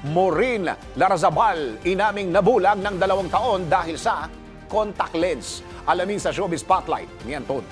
Maureen Larazabal, inaming nabulag ng 2 taon dahil sa contact lens. Alamin sa Showbiz Spotlight ni Anton.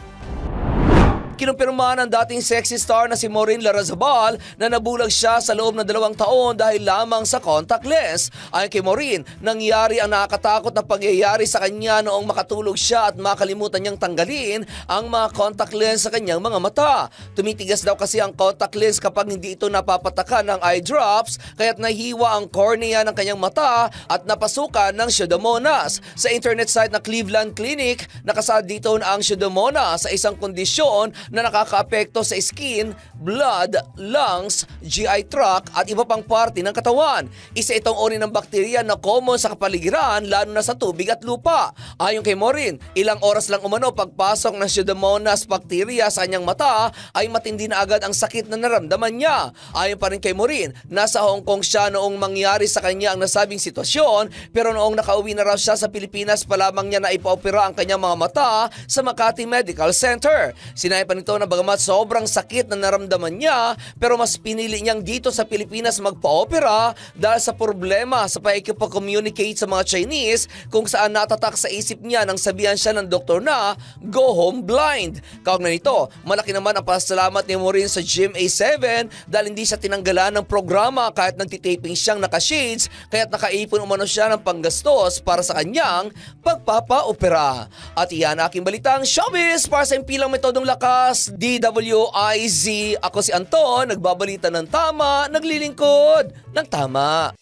Kinumpirma ng dating sexy star na si Maureen Larazabal na nabulag siya sa loob ng 2 taon dahil lamang sa contact lens. Ayon kay Maureen, nangyari ang nakakatakot na pangyayari sa kanya noong makatulog siya at makalimutan niyang tanggalin ang mga contact lens sa kanyang mga mata. Tumitigas daw kasi ang contact lens kapag hindi ito napapatakan ng eye drops, kaya't nahiwa ang cornea ng kanyang mata at napasukan ng Pseudomonas. Sa internet site na Cleveland Clinic, nakasaad dito na ang Pseudomonas sa isang kondisyon na nakakaapekto sa skin, blood, lungs, GI tract at iba pang parte ng katawan. Isa itong uri ng bakterya na common sa kapaligiran lalo na sa tubig at lupa. Ayon kay Maureen, ilang oras lang umano pagpasok ng Pseudomonas bacteria sa kanyang mata ay matindi na agad ang sakit na naramdaman niya. Ayon pa rin kay Maureen, nasa Hong Kong siya noong mangyari sa kanya ang nasabing sitwasyon, pero noong nakauwi na raw siya sa Pilipinas pa lamang niya na ipaopera ang kanyang mga mata sa Makati Medical Center. Sinabi pa nito na bagamat sobrang sakit na naramdaman niya, pero mas pinili niyang dito sa Pilipinas magpa-opera dahil sa problema sa pakikipag-communicate sa mga Chinese kung saan natatak sa isip niya nang sabihan siya ng doktor na go home blind. Kaugnay nito, malaki naman ang pasalamat ni Maureen sa GMA7 dahil hindi siya tinanggalan ng programa kahit nagtitaping siyang naka-shades, kaya't nakaipon umano siya ng panggastos para sa kanyang pagpapa-opera. At iyan aking balitang showbiz para sa impilang metodong lakas, DWIZ. Ako si Anton, nagbabalita ng tama, naglilingkod ng tama.